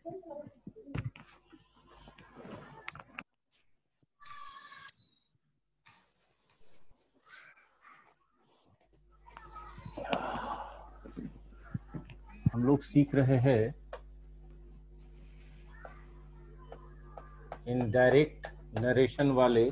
हम लोग सीख रहे हैं इनडायरेक्ट नरेशन वाले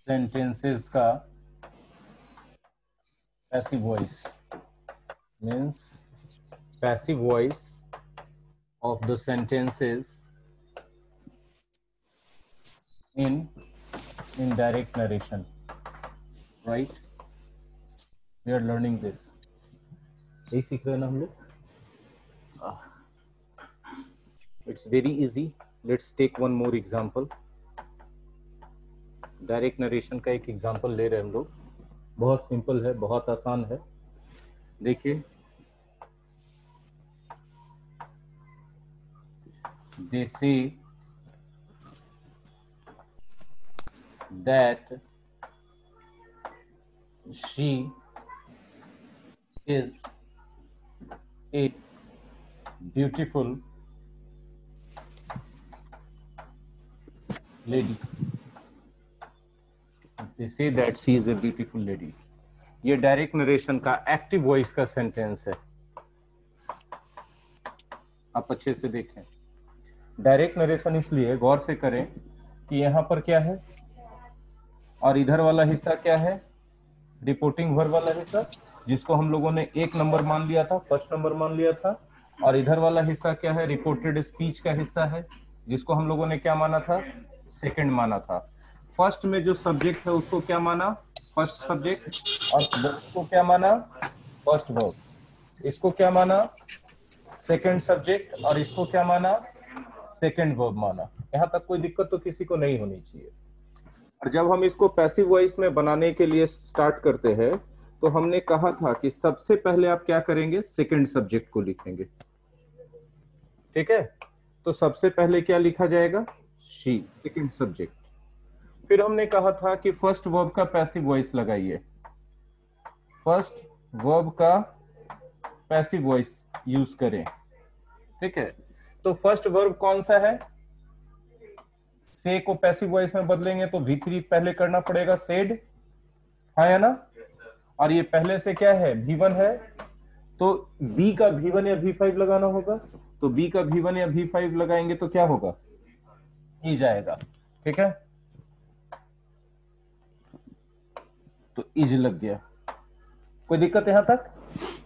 सेंटेंसेस का passive voice means passive voice of the sentences in indirect narration, right? We are learning this. यही सीख रहे हैं ना हम लोग. It's very easy. Let's take one more example. Direct narration का एक एग्जांपल ले रहे हैं हम लोग. बहुत सिंपल है, बहुत आसान है. देखिए, they say that she is a beautiful lady. They say that she is a beautiful lady. ये डायरेक्ट नरेशन का एक्टिव वॉइस का सेंटेंस है. आप अच्छे से देखें. डायरेक्ट नरेशन इसलिए गौर से करें कि यहाँ पर क्या है और इधर वाला हिस्सा क्या है, रिपोर्टिंग वर्ब वाला हिस्सा, जिसको हम लोगों ने एक नंबर मान लिया था, फर्स्ट नंबर मान लिया था. और इधर वाला हिस्सा क्या है, रिपोर्टेड स्पीच का हिस्सा है, जिसको हम लोगों ने क्या माना था, सेकंड माना था. फर्स्ट में जो सब्जेक्ट है उसको क्या माना, फर्स्ट सब्जेक्ट, और को क्या माना, फर्स्ट वर्ब. इसको क्या माना, सेकंड सब्जेक्ट, और इसको क्या माना, सेकंड वर्ब माना. यहां तक कोई दिक्कत तो किसी को नहीं होनी चाहिए. और जब हम इसको पैसिव वॉइस में बनाने के लिए स्टार्ट करते हैं तो हमने कहा था कि सबसे पहले आप क्या करेंगे, सेकंड सब्जेक्ट को लिखेंगे. ठीक है, तो सबसे पहले क्या लिखा जाएगा, शी, सेकंड सब्जेक्ट. फिर हमने कहा था कि फर्स्ट वर्ब का पैसिव वॉइस लगाइए. फर्स्ट वर्ब का पैसिव वॉइस यूज करें. ठीक है, तो फर्स्ट वर्ब कौन सा है, से को पैसिव वॉइस में बदलेंगे तो V3 पहले करना पड़ेगा, सेड, है ना. और ये पहले से क्या है, V1 है, तो B का V1 या V5 लगाना होगा. तो B का V1 या V5 लगाएंगे तो क्या होगा, ई जाएगा. ठीक है, तो इज लग गया. कोई दिक्कत यहां तक.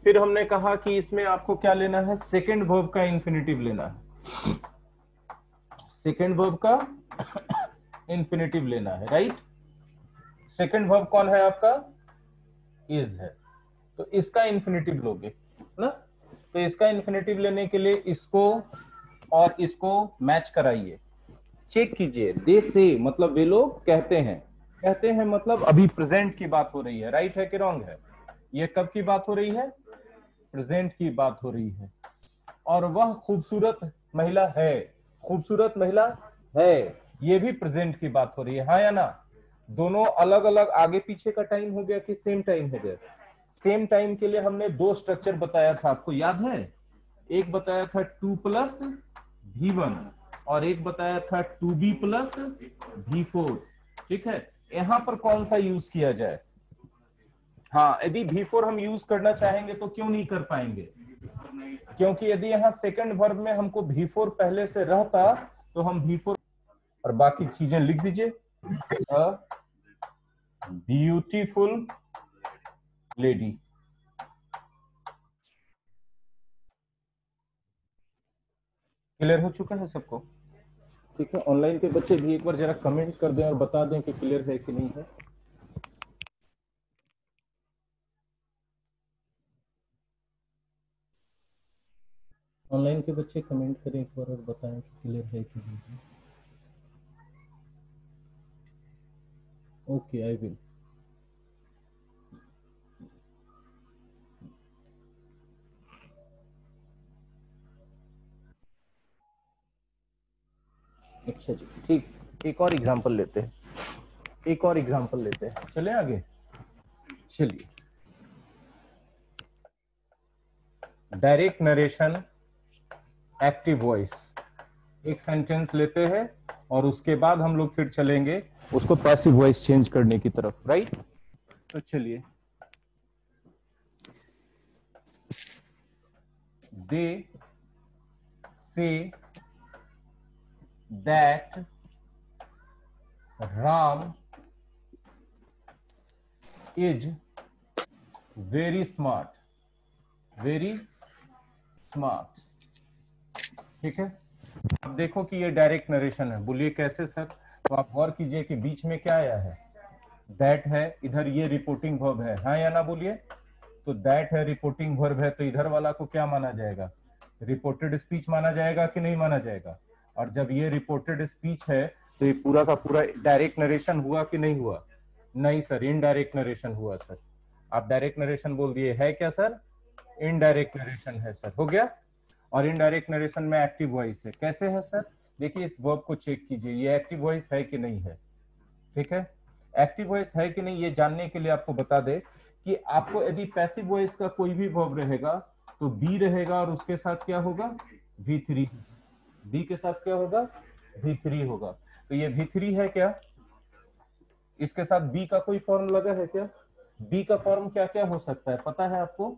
फिर हमने कहा कि इसमें आपको क्या लेना है, सेकेंड वर्ब का इंफिनिटिव लेना है. सेकेंड वर्ब का इंफिनिटिव लेना है, राइट. सेकेंड वर्ब कौन है आपका, इज है, तो इसका इंफिनिटिव लोगे ना. तो इसका इंफिनिटिव लेने के लिए इसको और इसको मैच कराइए, चेक कीजिए. दे से मतलब वे लोग कहते हैं, कहते हैं मतलब अभी प्रेजेंट की बात हो रही है, राइट है कि रॉन्ग है. ये कब की बात हो रही है, प्रेजेंट की बात हो रही है. और वह खूबसूरत महिला है, खूबसूरत महिला है, ये भी प्रेजेंट की बात हो रही है, हाँ या ना. दोनों अलग अलग आगे पीछे का टाइम हो गया कि सेम टाइम हो गया. सेम टाइम के लिए हमने दो स्ट्रक्चर बताया था, आपको याद है. एक बताया था 2 प्लस V1 और एक बताया था 2B प्लस V4. ठीक है, यहां पर कौन सा यूज किया जाए. हाँ, यदि V4 हम यूज करना चाहेंगे तो क्यों नहीं कर पाएंगे, क्योंकि यदि यहाँ सेकंड वर्ब में हमको V4 पहले से रहता तो हम V4 और बाकी चीजें लिख दीजिए. Beautiful lady. क्लियर हो चुका है सबको. ठीक है, ऑनलाइन के बच्चे भी एक बार जरा कमेंट कर दें और बता दें कि क्लियर है कि नहीं है. ऑनलाइन के बच्चे कमेंट करें एक बार और बताएं कि क्लियर है कि नहीं है. Okay, I will. अच्छा जी, ठीक. एक और एग्जांपल लेते हैं, एक और एग्जांपल लेते हैं, चले आगे. चलिए, डायरेक्ट नरेशन एक्टिव वॉइस। एक सेंटेंस लेते हैं और उसके बाद हम लोग फिर चलेंगे उसको पैसिव वॉइस चेंज करने की तरफ, राइट। तो चलिए, they say that Ram is very smart, very smart. ठीक है, अब देखो कि ये डायरेक्ट नरेशन है। बोलिए कैसे सर? तो आप गौर कीजिए कि बीच में क्या आया है, दैट है, इधर ये रिपोर्टिंग वर्ब है, हाँ या ना बोलिए। तो दैट है, रिपोर्टिंग वर्ब है, तो इधर वाला को क्या माना जाएगा? रिपोर्टेड स्पीच माना जाएगा कि नहीं माना जाएगा? और जब ये रिपोर्टेड स्पीच है तो ये पूरा का पूरा डायरेक्ट नरेशन हुआ कि नहीं हुआ? नहीं सर, इनडायरेक्ट नरेशन हुआ सर। आप डायरेक्ट नरेशन बोल दिए, है क्या सर? इनडायरेक्ट नरेशन है सर, हो गया। और इनडायरेक्ट नरेशन में एक्टिव वॉइस है। कैसे है सर? देखिए इस वर्ब को चेक कीजिए, ये एक्टिव वॉइस है कि नहीं है। ठीक है, एक्टिव वॉइस है कि नहीं ये जानने के लिए आपको बता दे कि आपको यदि पैसिव वॉइस का कोई भी वर्ब रहेगा तो बी रहेगा और उसके साथ क्या होगा? V3। बी के साथ क्या होगा? V3 होगा। तो ये V3 है क्या? इसके साथ बी का कोई फॉर्म लगा है क्या? बी का फॉर्म क्या क्या हो सकता है पता है आपको?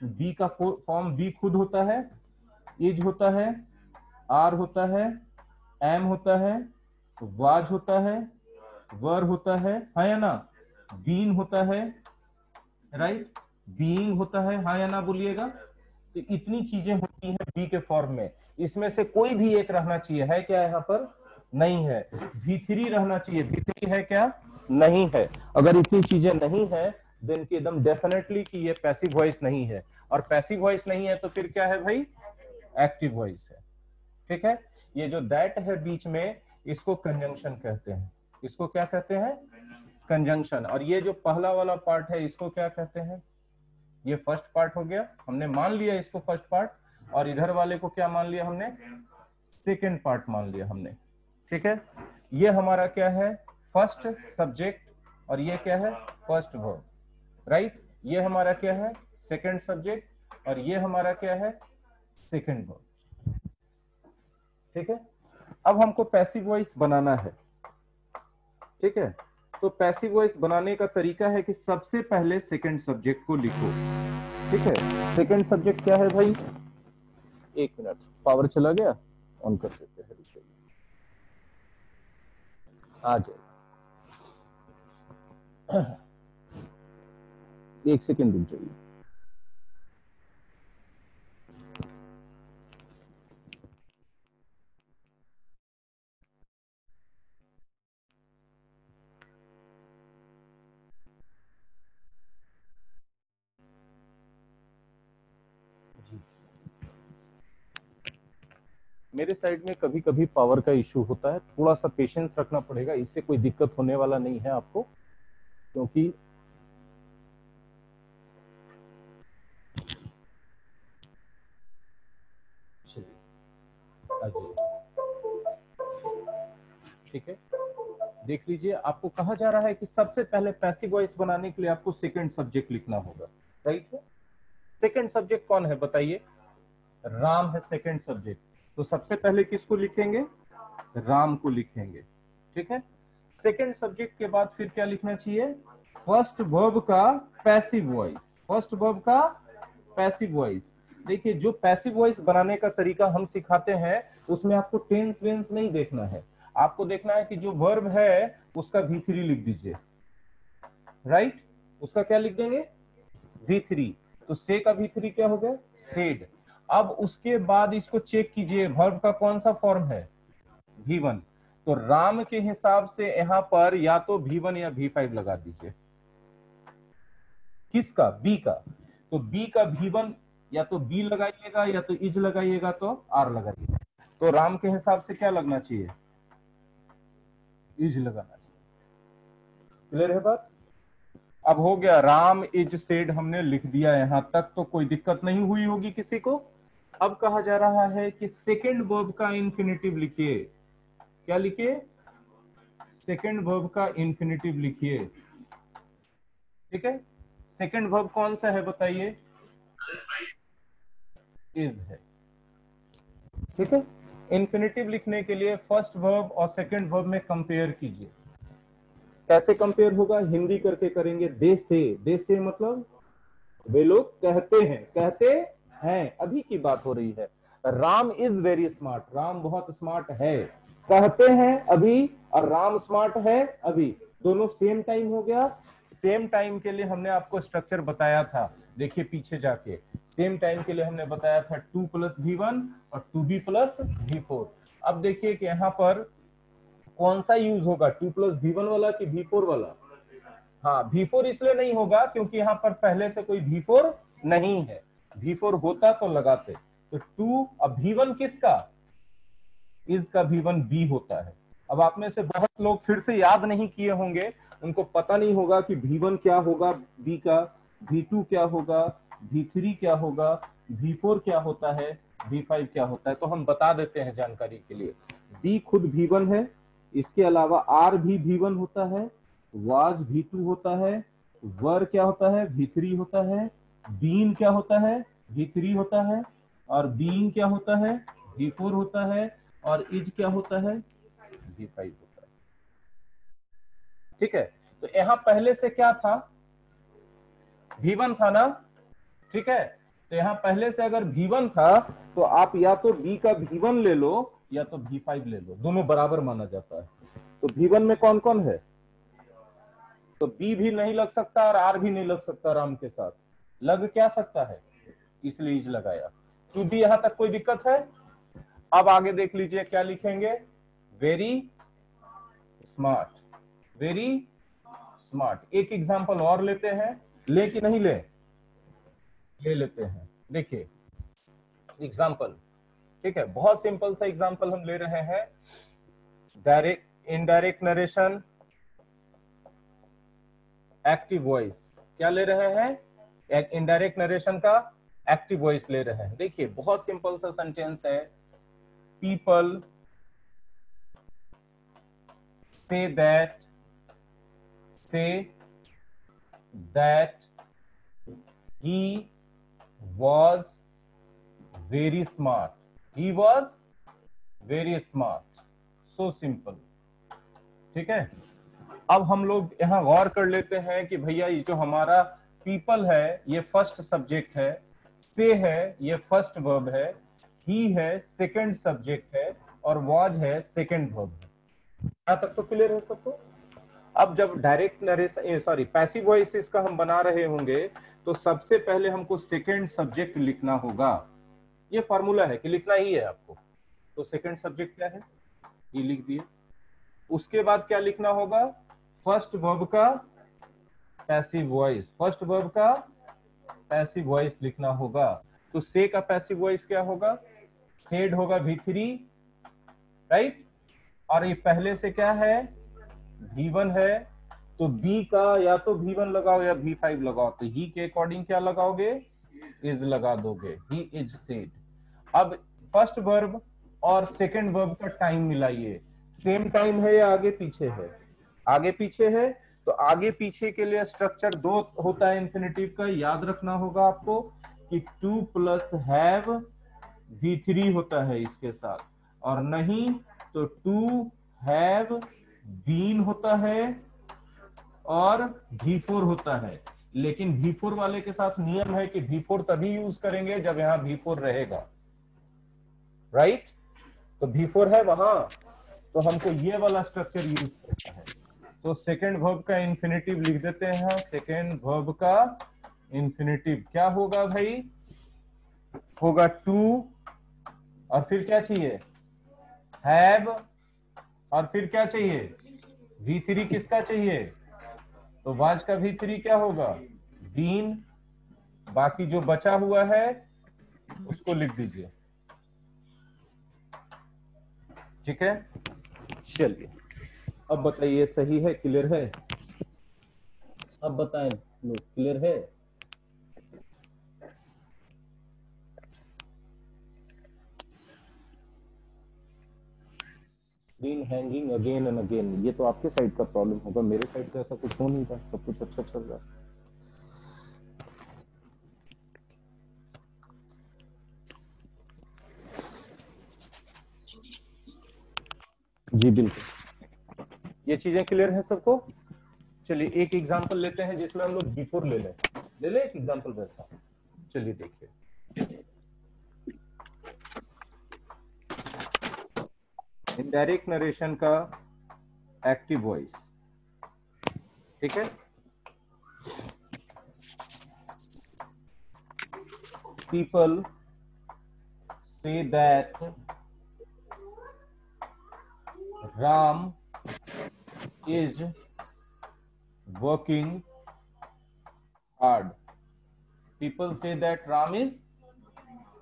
बी का फॉर्म बी खुद होता है, इज होता है, आर होता है, एम होता है, वाज होता है, वर होता है या ना? बीन होता है, राइट, बीइंग होता है, हाँ या ना बोलिएगा। तो इतनी चीजें होती हैं बी के फॉर्म में, इसमें से कोई भी एक रहना चाहिए, है क्या यहाँ पर? नहीं है। V3 रहना चाहिए, V3 है क्या? नहीं है। अगर इतनी चीजें नहीं है देन की एकदम डेफिनेटली कि ये पैसिव वॉइस नहीं है, और पैसिव वॉइस नहीं है तो फिर क्या है भाई? एक्टिव वॉइस है। ठीक है, ये जो दैट है बीच में इसको कंजंक्शन कहते हैं। इसको क्या कहते हैं? कंजंक्शन। और ये जो पहला वाला पार्ट है इसको क्या कहते हैं? ये फर्स्ट पार्ट हो गया, हमने मान लिया इसको फर्स्ट पार्ट, और इधर वाले को क्या मान लिया हमने? सेकेंड पार्ट मान लिया हमने। ठीक है, ये हमारा क्या है? फर्स्ट सब्जेक्ट, और ये क्या है? First verb, right. ये हमारा क्या है? सेकेंड सब्जेक्ट, और ये हमारा क्या है? Second verb. ठीक है, अब हमको पैसिव वॉइस बनाना है। ठीक है, तो पैसिव वॉइस बनाने का तरीका है कि सबसे पहले सेकंड सब्जेक्ट को लिखो। ठीक है, सेकंड सब्जेक्ट क्या है भाई? एक मिनट, पावर चला गया, ऑन कर देते हैं, आ जाए। एक सेकंड रुक जाइए। मेरे साइड में कभी कभी पावर का इश्यू होता है, थोड़ा सा पेशेंस रखना पड़ेगा, इससे कोई दिक्कत होने वाला नहीं है आपको, क्योंकि ठीक है, देख लीजिए आपको कहा जा रहा है कि सबसे पहले पैसिव वॉइस बनाने के लिए आपको सेकंड सब्जेक्ट लिखना होगा, राइट है। सेकंड सब्जेक्ट कौन है बताइए? राम है सेकंड सब्जेक्ट। तो सबसे पहले किसको लिखेंगे? राम को लिखेंगे। ठीक है, सेकंड सब्जेक्ट के बाद फिर क्या लिखना चाहिए? फर्स्ट वर्ब का पैसिव वॉइस, फर्स्ट वर्ब का पैसिव वॉइस। देखिए जो पैसिव वॉइस बनाने का तरीका हम सिखाते हैं उसमें आपको टेंस वेंस नहीं देखना है, आपको देखना है कि जो वर्ब है उसका V3 लिख दीजिए, राइट। उसका क्या लिख देंगे? V3। तो से का V3 क्या हो गया? सेड। अब उसके बाद इसको चेक कीजिए वर्ब का कौन सा फॉर्म है? V1। तो राम के हिसाब से यहां पर या तो V1 या V5 लगा दीजिए। किसका? बी का। तो बी का V1 या तो बी लगाइएगा या तो इज लगाइएगा तो आर लगाइएगा। तो राम के हिसाब से क्या लगना चाहिए? इज लगाना चाहिए। क्लियर है बात? अब हो गया, राम इज सेड हमने लिख दिया, यहां तक तो कोई दिक्कत नहीं हुई होगी किसी को। अब कहा जा रहा है कि सेकेंड वर्ब का इंफिनिटिव लिखिए। क्या लिखिए? सेकेंड वर्ब का इंफिनिटिव लिखिए। ठीक है, सेकेंड वर्ब कौन सा है बताइए? इज है। ठीक है। इन्फिनेटिव लिखने के लिए फर्स्ट वर्ब और सेकंड वर्ब में कंपेयर कीजिए। कैसे कंपेयर होगा? हिंदी करके करेंगे। दे से मतलब वे लोग कहते हैं, कहते हैं, अभी की बात हो रही है। Ram is very smart, Ram बहुत स्मार्ट है। कहते हैं अभी और राम स्मार्ट है अभी, दोनों सेम टाइम हो गया। सेम टाइम के लिए हमने आपको स्ट्रक्चर बताया था, देखिए पीछे जाके। सेम टाइम के लिए हमने बताया था 2 + V1 और 2B + V4। अब देखिए कि यहाँ पर कौन सा यूज होगा, 2 + V1 वाला कि V4 वाला? हाँ, V4 इसलिए नहीं होगा क्योंकि यहाँ पर पहले से कोई V4 नहीं है। V4 होता तो लगाते। तो 2, अब V1 किसका? इज का V1 B होता है। अब आप में से बहुत लोग फिर से याद नहीं किए होंगे, उनको पता नहीं होगा कि V1 क्या होगा B का, V2 क्या होगा, V3 क्या होगा, V4 क्या होता है, V5 क्या होता है। तो हम बता देते हैं जानकारी के लिए। B खुद V1 है, इसके अलावा R भी V1 होता है, वाज V2 होता है, वर क्या होता है? V3 होता है, बीन क्या होता है? V3 होता है, और बीन क्या होता है? V4 होता है, और इज क्या होता है? V5 होता है। ठीक है, तो यहां पहले से क्या था? V1 था ना? ठीक है, तो यहां पहले से अगर V1 था तो आप या तो B का V1 ले लो या तो V5 ले लो, दोनों बराबर माना जाता है। तो V1 में कौन कौन है? तो B भी नहीं लग सकता और R भी नहीं लग सकता राम के साथ। लग क्या सकता है? इसलिए इज लगाया। टू बी यहां तक कोई दिक्कत है? अब आगे देख लीजिए क्या लिखेंगे। Very smart, very smart. एक एग्जांपल और लेते हैं, ले कि नहीं ले? ले लेते हैं। देखिए एग्जांपल, ठीक है, बहुत सिंपल सा एग्जांपल हम ले रहे हैं। Direct indirect narration, active voice. क्या ले रहे हैं? एक इनडायरेक्ट नरेशन का एक्टिव वॉइस ले रहे हैं। देखिए बहुत सिंपल सा सेंटेंस है। People say that he was very smart, he was very smart, so simple। ठीक है, अब हम लोग यहाँ गौर कर लेते हैं कि भैया ये जो हमारा पीपल है ये फर्स्ट सब्जेक्ट है, से है ये फर्स्ट वर्ब है, ही है सेकंड सब्जेक्ट है, और वॉज है सेकंड वर्ब है। यहाँ तक तो क्लियर है सबको? अब जब direct narration, sorry, passive voices का हम बना रहे होंगे तो सबसे पहले हमको सेकंड सब्जेक्ट लिखना होगा। ये फॉर्मूला है कि लिखना ही है आपको। तो सेकंड सब्जेक्ट क्या है? ये लिख दिए। उसके बाद क्या लिखना होगा? फर्स्ट वर्ब का पैसिव वॉइस, फर्स्ट वर्ब का पैसिव वॉइस लिखना होगा। तो से का पैसिव वॉइस क्या होगा? सेड होगा V3, राइट। और ये पहले से क्या है? V1 है। तो B का या तो V1 लगाओ या V5 लगाओ। तो ही के अकॉर्डिंग क्या लगाओगे? इज लगा दोगे, ही इज सेड। अब फर्स्ट वर्ब और सेकंड वर्ब का टाइम मिलाइए। सेम टाइम है या आगे पीछे है? आगे पीछे है। तो आगे पीछे के लिए स्ट्रक्चर दो होता है इंफिनिटिव का, याद रखना होगा आपको कि 2 + हैव V3 होता है इसके साथ, और नहीं तो 2 हैव बीन होता है और V4 होता है। लेकिन V4 वाले के साथ नियम है कि V4 तभी यूज करेंगे जब यहां V4 रहेगा, राइट। तो V4 है वहां, तो हमको ये वाला स्ट्रक्चर यूज करना है। तो सेकंड वर्ब का इंफिनिटिव लिख देते हैं। सेकंड वर्ब का इंफिनिटिव क्या होगा भाई? होगा 2, और फिर क्या चाहिए? हैव, और फिर क्या चाहिए? V3 किसका चाहिए? तो वाज का V3 क्या होगा? बीन। बाकी जो बचा हुआ है उसको लिख दीजिए। ठीक है, चलिए अब बताइए सही है, क्लियर है? अब बताएं लोग, क्लियर है? Screen hanging again and again, ये तो आपके साइड का प्रॉब्लम होगा, मेरे साइड का ऐसा कुछ हो नहीं रहा, सब कुछ अच्छा चल रहा है। जी बिल्कुल, ये चीजें क्लियर है सबको। चलिए एक एग्जांपल लेते हैं जिसमें हम लोग बिफोर ले लें एक एग्जांपल वैसा। चलिए देखिए, इनडायरेक्ट नरेशन का एक्टिव वॉइस, ठीक है। पीपल से that Ram is working hard. People से that Ram is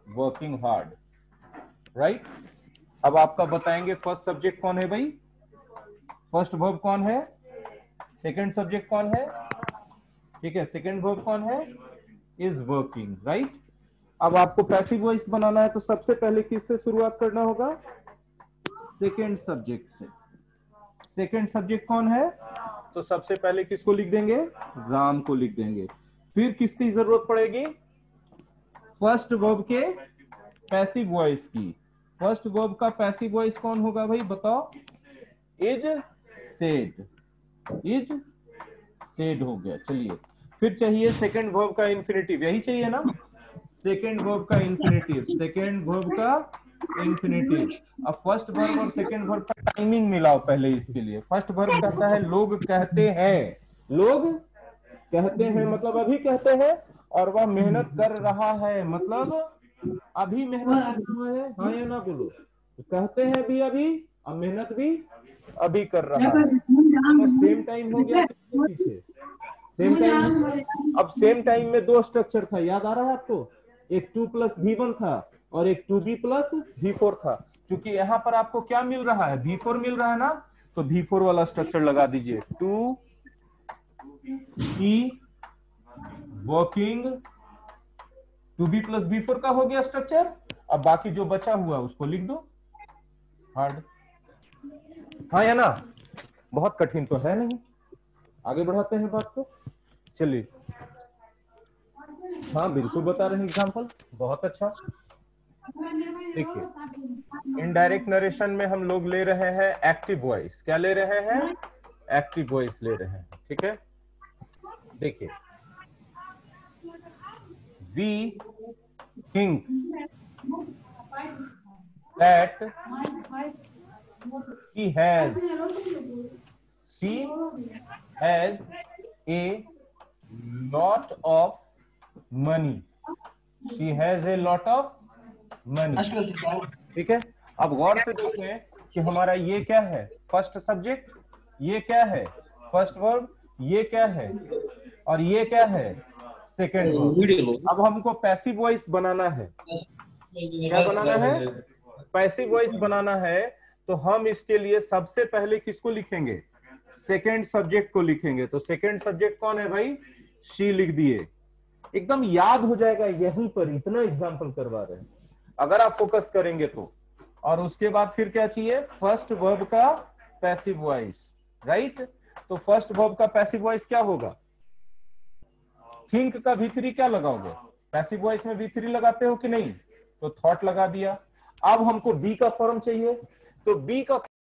working hard, right. अब आपका बताएंगे फर्स्ट सब्जेक्ट कौन है भाई, फर्स्ट वर्ब कौन है, सेकंड सब्जेक्ट कौन है, ठीक है, सेकंड वर्ब कौन है, इज वर्किंग, राइट। अब आपको पैसिव वॉइस बनाना है तो सबसे पहले किससे शुरुआत करना होगा, सेकंड सब्जेक्ट से। सेकंड सब्जेक्ट कौन है, तो सबसे पहले किसको लिख देंगे, राम को लिख देंगे। फिर किसकी जरूरत पड़ेगी, फर्स्ट वर्ब के पैसिव वॉइस की। फर्स्ट वर्ब का पैसिव वॉइस कौन होगा भाई बताओ, इज सेड, इज सेड हो गया। चलिए फिर चाहिए सेकंड वर्ब का इंफिनिटिव, यही चाहिए ना, सेकंड वर्ब का इंफिनिटिव, सेकंड वर्ब का इंफिनिटिव। अब फर्स्ट वर्ब और सेकंड वर्ब का टाइमिंग मिलाओ पहले इसके लिए। फर्स्ट वर्ब कहता है लोग कहते हैं, लोग कहते हैं मतलब अभी कहते हैं, और वह मेहनत कर रहा है मतलब अभी मेहनत कर रहा है, हाँ या ना बोलो। कहते हैं भी अभी, अब मेहनत भी अभी कर रहा है, तो सेम टाइम हो गया पीछे, सेम टाइम। अब सेम टाइम में दो स्ट्रक्चर था, याद आ रहा है आपको, एक 2+V1 था और एक 2B+V4 था। क्योंकि यहाँ पर आपको क्या मिल रहा है, V4 मिल रहा है ना, तो V4 वाला स्ट्रक्चर लगा दीजिए, 2B वर्किंग, 2B+V4 का हो गया स्ट्रक्चर। अब बाकी जो बचा हुआ उसको लिख दो हार्ड, हाँ या ना, बहुत कठिन तो है नहीं। आगे बढ़ाते हैं बात को, चलिए। हाँ बिल्कुल बता रहे हैं एग्जांपल, बहुत अच्छा। देखिए इनडायरेक्ट नरेशन में हम लोग ले रहे हैं एक्टिव वॉइस, क्या ले रहे हैं, एक्टिव वॉइस ले रहे हैं, ठीक है। देखिए, we think that he has, she has a lot of money, she has a lot of money, ठीक है। अब गौर से देखें कि हमारा ये क्या है, फर्स्ट सब्जेक्ट, ये क्या है, फर्स्ट वर्ब, ये क्या है, और ये क्या है, सेकेंड वर्ब। अब हमको पैसिव वॉइस बनाना है, क्या बनाना है, पैसिव वॉइस बनाना है। तो हम इसके लिए सबसे पहले किसको लिखेंगे, सेकेंड सब्जेक्ट को लिखेंगे। तो सेकेंड सब्जेक्ट कौन है भाई, शी लिख दिए, एकदम याद हो जाएगा यहीं पर, इतना एग्जाम्पल करवा रहे हैं अगर आप फोकस करेंगे तो। और उसके बाद फिर क्या चाहिए, फर्स्ट वर्ब का पैसिव वॉइस, राइट। तो फर्स्ट वर्ब का पैसिव वॉइस क्या होगा, थिंक का V3 क्या लगाओगे, पैसिव वॉइस में V3 लगाते हो कि नहीं, तो थॉट लगा दिया। अब हमको बी का फॉर्म चाहिए, तो बी का